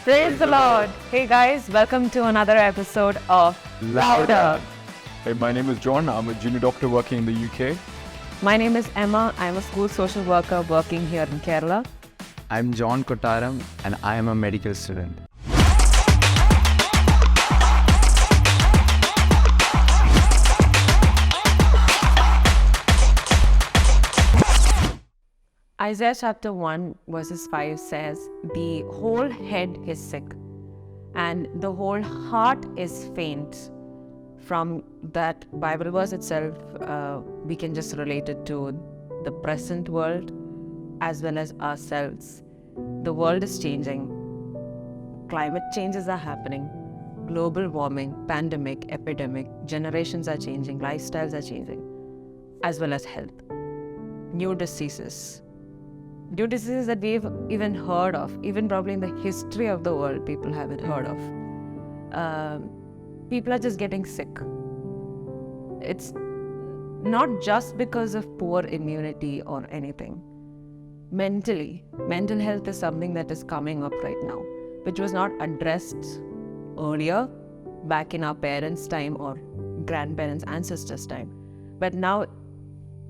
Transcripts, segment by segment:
Praise the Lord. Hey guys, welcome to another episode of Louder. Hey, my name is John. I'm a junior doctor working in the UK. My name is Emma. I'm a school social worker working here in Kerala. I'm John Kottaram and I am a medical student. Isaiah chapter 1 verses 5 says, the whole head is sick and the whole heart is faint. From that Bible verse itself, we can just relate it to the present world as well as ourselves. The world is changing. Climate changes are happening. Global warming, pandemic, epidemic, generations are changing, lifestyles are changing, as well as health. New diseases that we've even heard of, even probably in the history of the world, people haven't heard of. People are just getting sick. It's not just because of poor immunity or anything. Mentally, mental health is something that is coming up right now, which was not addressed earlier, back in our parents' time or grandparents' ancestors' time. But now,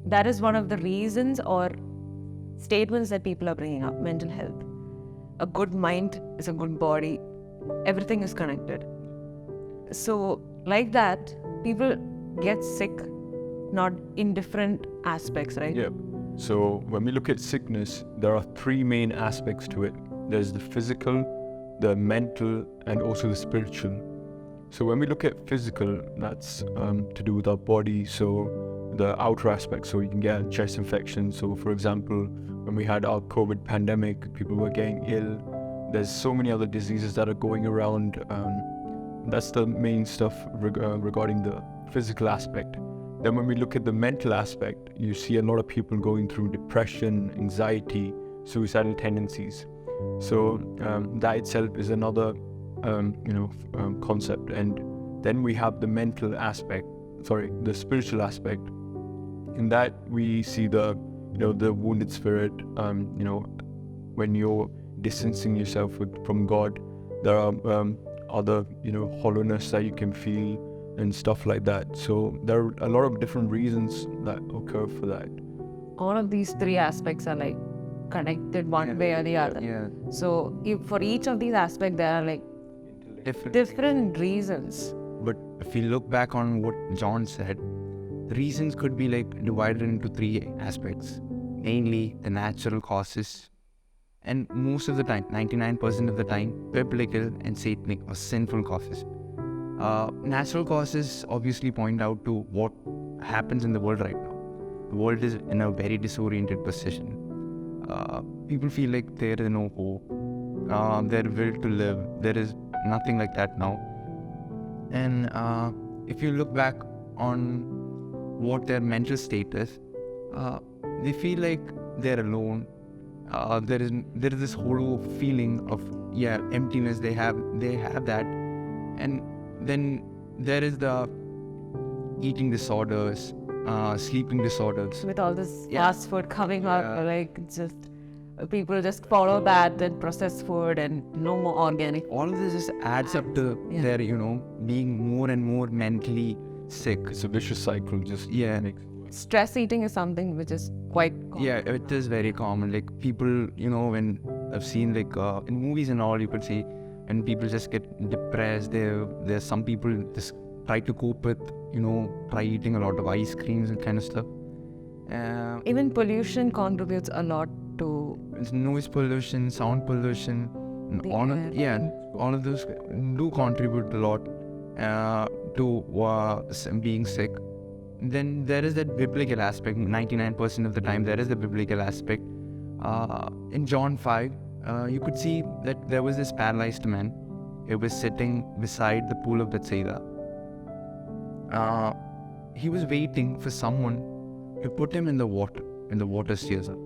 that is one of the reasons or statements that people are bringing up, mental health. A good mind is a good body. Everything is connected. So, like that, people get sick, not in different aspects, right? Yeah. So when we look at sickness, there are three main aspects to it. There's the physical, the mental, and also the spiritual. So when we look at physical, that's to do with our body. So the outer aspect, so you can get a chest infection. So for example, when we had our COVID pandemic, people were getting ill. There's so many other diseases that are going around. That's the main stuff regarding the physical aspect. Then when we look at the mental aspect, you see a lot of people going through depression, anxiety, suicidal tendencies. So that itself is another concept. And then we have the the spiritual aspect. In that we see the wounded spirit. When you're distancing yourself from God, there are other hollowness that you can feel and stuff like that. So there are a lot of different reasons that occur for that. All of these three aspects are like connected one way or the other. Yeah. So for each of these aspects, there are like different reasons. But if you look back on what John said, the reasons could be like divided into three aspects. Mainly the natural causes, and most of the time, 99% of the time, biblical and satanic or sinful causes. Natural causes obviously point out to what happens in the world right now. The world is in a very disoriented position. People feel like there is no hope. Their will to live, there is nothing like that now. And if you look back on what their mental state is, they feel like they're alone. There is this hollow feeling of emptiness. They have that, and then there is the eating disorders, sleeping disorders. With all this fast food coming up, like just people just follow that and processed food and no more organic. All of this just adds up to their being more and more mentally sick. It's a vicious cycle. Stress eating is something which is quite common. Yeah, it is very common. Like people, when I've seen like in movies and all, you could see, and people just get depressed. There's some people just try to cope with, try eating a lot of ice creams and kind of stuff. Even pollution contributes a lot to noise pollution, sound pollution, all of those do contribute a lot to being sick. Then there is that biblical aspect. 99% of the time there is the biblical aspect. In John 5, you could see that there was this paralyzed man. He was sitting beside the pool of Bethsaida. He was waiting for someone to put him in the water steers up.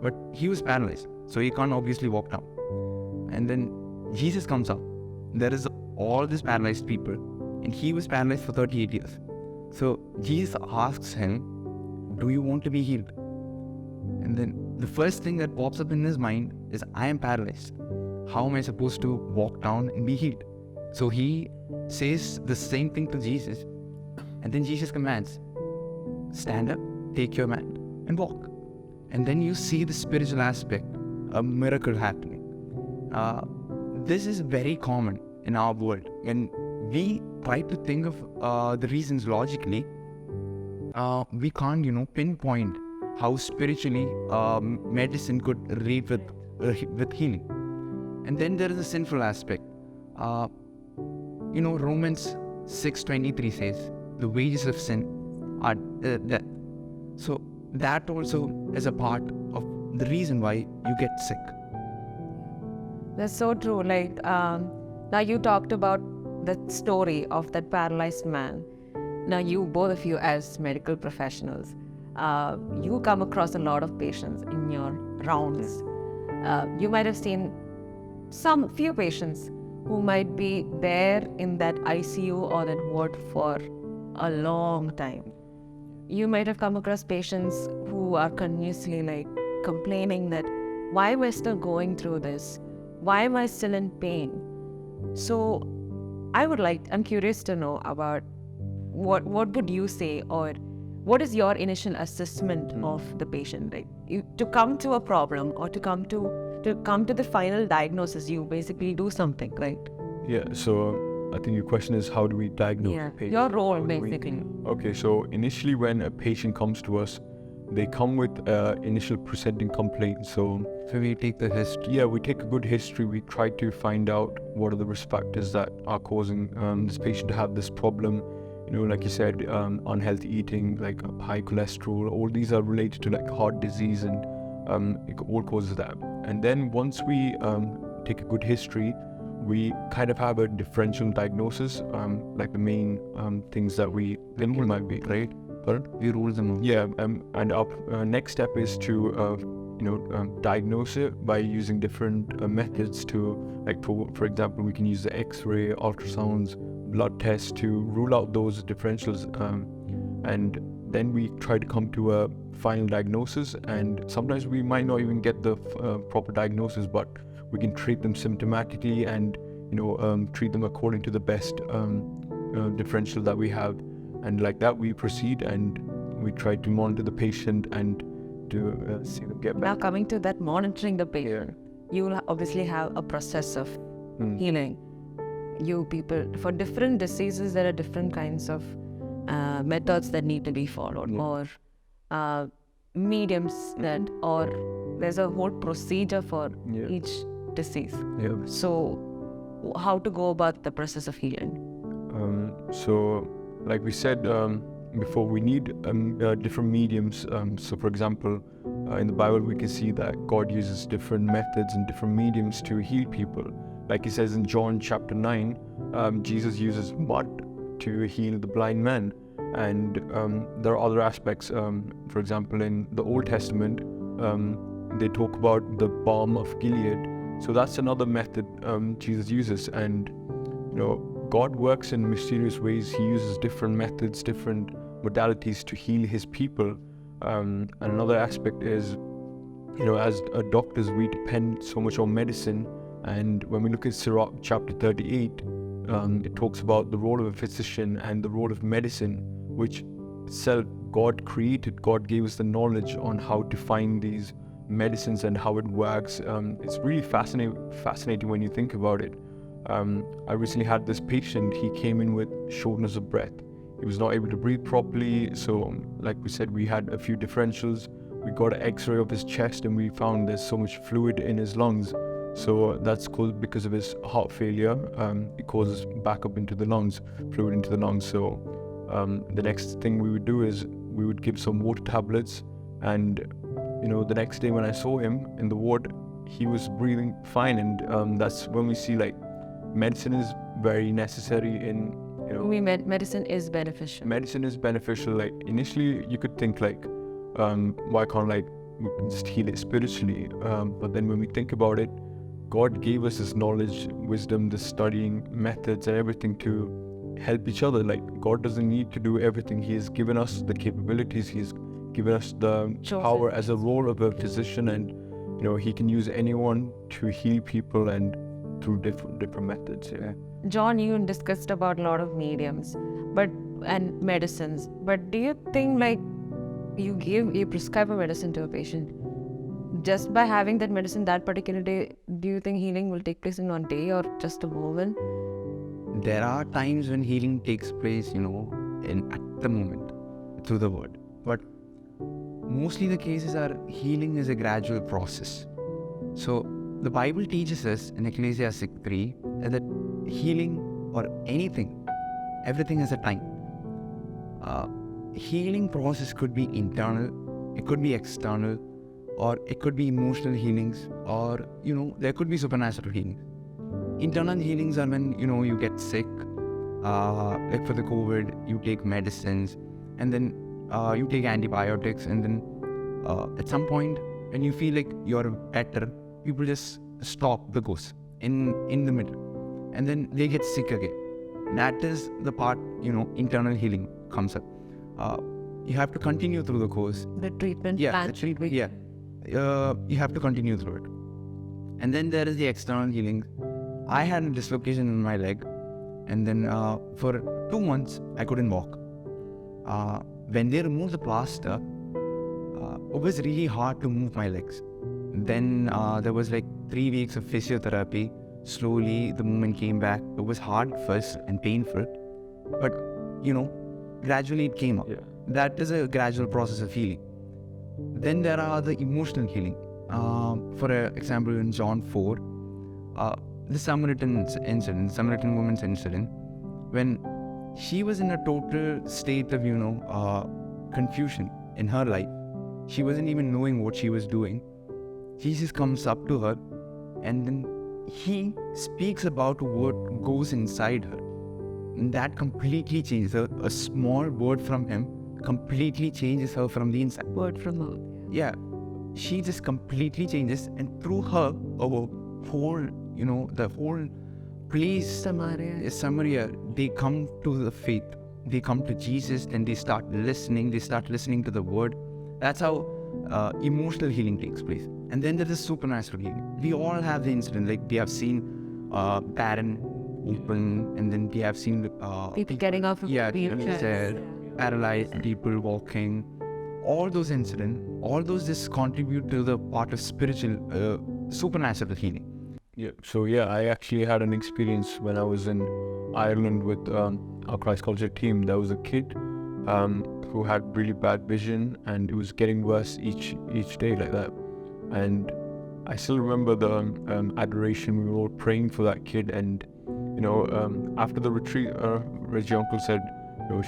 But he was paralyzed, so he can't obviously walk down. And then Jesus comes up. There is all these paralyzed people, and he was paralyzed for 38 years. So Jesus asks him, do you want to be healed? And then the first thing that pops up in his mind is, I am paralyzed. how am I supposed to walk down and be healed? So he says the same thing to Jesus, and then Jesus commands, stand up, take your mat, and walk. And then you see the spiritual aspect, a miracle happening. This is very common in our world. When we try to think of the reasons logically, we can't, pinpoint how spiritually medicine could relate with healing. And then there is a sinful aspect. Romans 6:23 says, the wages of sin are death. So that also is a part of the reason why you get sick. That's so true. Now you talked about the story of that paralyzed man. Now you, both of you as medical professionals, you come across a lot of patients in your rounds. You might have seen few patients who might be there in that ICU or that ward for a long time. You might have come across patients who are continuously complaining that, why am I still going through this? Why am I still in pain? So I'm curious to know about what would you say, or what is your initial assessment of the patient? To come to a problem or to come to the final diagnosis, you basically do something, right? Yeah, so I think your question is, how do we diagnose a patient? Your role basically. Okay, so initially when a patient comes to us, they come with initial presenting complaints. So we take the history. Yeah, we take a good history. We try to find out what are the risk factors that are causing this patient to have this problem. Like you said, unhealthy eating, like high cholesterol, all these are related to heart disease, and it all causes that. And then once we take a good history, we kind of have a differential diagnosis, like the main things that we think it might be, right? Pardon? We rule them out. Yeah, and our next step is to diagnose it by using different methods to, for example, we can use the X-ray, ultrasounds, blood tests to rule out those differentials, and then we try to come to a final diagnosis. And sometimes we might not even get the proper diagnosis, but we can treat them symptomatically and treat them according to the best differential that we have. And like that we proceed, and we try to monitor the patient and to see them get better. Now coming to that monitoring the patient, you will obviously have a process of healing. You people, for different diseases, there are different kinds of methods that need to be followed, or mediums or there's a whole procedure for each disease. Yeah. So how to go about the process of healing? So like we said before, we need different mediums. So for example, in the Bible we can see that God uses different methods and different mediums to heal people. Like he says in John chapter 9, Jesus uses mud to heal the blind man. And there are other aspects. For example, in the Old Testament, they talk about the balm of Gilead. So that's another method Jesus uses. And God works in mysterious ways. He uses different methods, different modalities to heal his people. And another aspect is, as doctors, we depend so much on medicine. And when we look at Sirach chapter 38, it talks about the role of a physician and the role of medicine, which itself God created. God gave us the knowledge on how to find these medicines and how it works. It's really fascinating when you think about it. I recently had this patient. He came in with shortness of breath. He was not able to breathe properly. So like we said, we had a few differentials. We got an X-ray of his chest and we found there's so much fluid in his lungs. So that's caused because of his heart failure. It causes backup into the lungs, fluid into the lungs. So the next thing we would do is we would give some water tablets. And the next day when I saw him in the ward, he was breathing fine. And that's when we see medicine is very necessary in, Medicine is beneficial. Medicine is beneficial. Initially you could think why can't we just heal it spiritually? But then when we think about it, God gave us this knowledge, wisdom, the studying methods and everything to help each other. God doesn't need to do everything. He has given us the capabilities. He's given us the power as a role of a physician, and he can use anyone to heal people and through different methods. Yeah. John, you discussed about a lot of mediums, and medicines. But do you think like you prescribe a medicine to a patient, just by having that medicine that particular day, do you think healing will take place in one day or just a moment? There are times when healing takes place, at the moment through the word. But mostly the cases are healing is a gradual process. So the Bible teaches us in Ecclesiastes 3 that healing or anything, everything has a time. Healing process could be internal, it could be external, or it could be emotional healings, or there could be supernatural healings. Internal healings are when you get sick, like for the COVID, you take medicines, and then you take antibiotics, and then at some point when you feel like you're better, people just stop the course in the middle, and then they get sick again. That is the part internal healing comes up. You have to continue through the course. The treatment plan. The treatment. Yeah, you have to continue through it. And then there is the external healing. I had a dislocation in my leg, and then for 2 months I couldn't walk. When they removed the plaster, it was really hard to move my legs. Then there was like 3 weeks of physiotherapy. Slowly the movement came back. It was hard first and painful, but gradually it came up. Yeah. That is a gradual process of healing. Then there are the emotional healing. For example, in John 4, the Samaritan woman's incident, when she was in a total state of confusion in her life, she wasn't even knowing what she was doing. Jesus comes up to her, and then he speaks about what goes inside her, and that completely changes her. A small word from him completely changes her from the inside. Word from her. Yeah, she just completely changes, and through her, our whole, the whole place, Samaria, they come to the faith. They come to Jesus, and they start listening. They start listening to the word. That's how emotional healing takes place. And then there is supernatural healing. We all have the incident, like we have seen barren open, and then we have seen people getting off of wheelchairs, paralyzed people walking. All those incidents, all those just contribute to the part of spiritual, supernatural healing. Yeah. So I actually had an experience when I was in Ireland with our Christ Culture team. There was a kid who had really bad vision, and it was getting worse each day like that. And I still remember the adoration. We were all praying for that kid, and after the retreat, Reggie uncle said,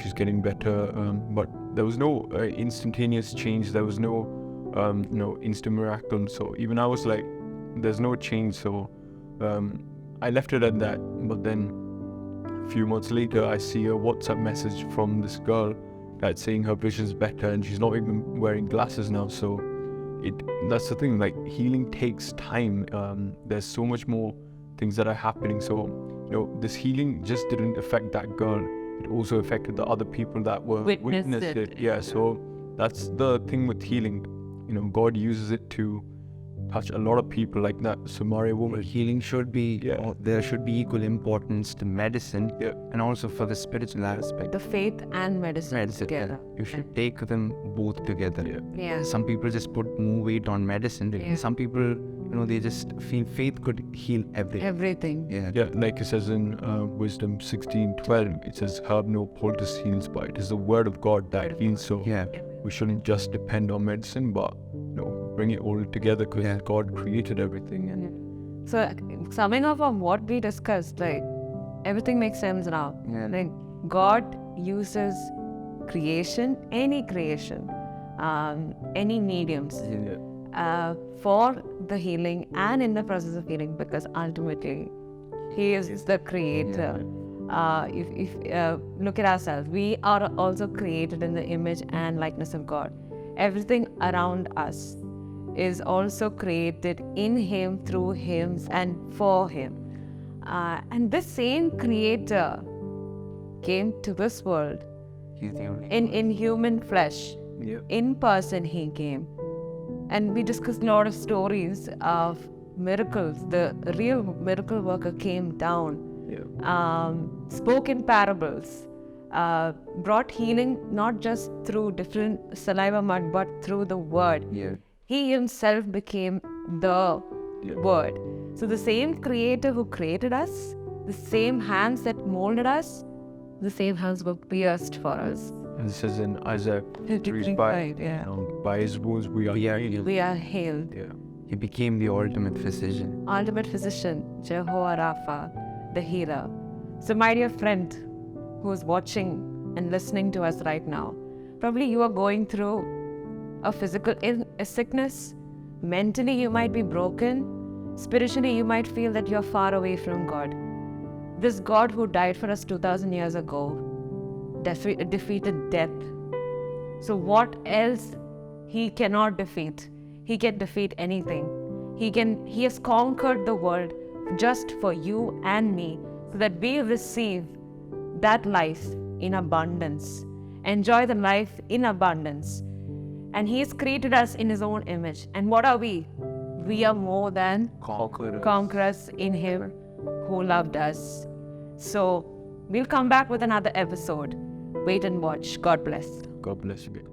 she's getting better, but there was no instantaneous change. There was no instant miracle. So even I was like, there's no change. So I left it at that. But then a few months later, I see a WhatsApp message from this girl that's saying her vision's better, and she's not even wearing glasses now. So that's the thing, like healing takes time. There's so much more things that are happening. So this healing just didn't affect that girl. It also affected the other people that were witnessed it. Yeah, so that's the thing with healing. God uses it to touch a lot of people, like that Samaria woman. Healing should be, there should be equal importance to medicine, and also for the spiritual aspect. The faith and medicine together. Yeah. You should take them both together. Yeah. Some people just put more weight on medicine. Yeah. Some people, they just feel faith could heal everything. Yeah, like it says in Wisdom 16:12, it says, "Herb no poultice heals, but it is the word of God that heals." So we shouldn't just depend on medicine, but bring it all together, because God created everything. And so summing up on what we discussed, like everything makes sense now. Like God uses creation, any mediums for the healing and in the process of healing, because ultimately He is the creator. If look at ourselves, we are also created in the image and likeness of God. Everything around us is also created in Him, through Him, and for Him. And this same Creator came to this world in human flesh. In person He came. And we discussed a lot of stories of miracles. The real miracle worker came down, spoke in parables, brought healing not just through different saliva mud, but through the word. He himself became the word. So the same creator who created us, the same hands that molded us, the same hands were pierced for us. And this is in Isaiah 53, by his wounds we are healed. We are healed. He became the ultimate physician. Ultimate physician, Jehovah Rapha, the healer. So my dear friend who is watching and listening to us right now, probably you are going through a physical a sickness. Mentally you might be broken. Spiritually you might feel that you're far away from God. This God who died for us 2000 years ago defeated death. So what else he cannot defeat? He can defeat anything. He has conquered the world just for you and me, so that we receive that life in abundance. Enjoy the life in abundance. And he has created us in his own image. And what are we? We are more than conquerors in him who loved us. So we'll come back with another episode. Wait and watch. God bless. God bless you.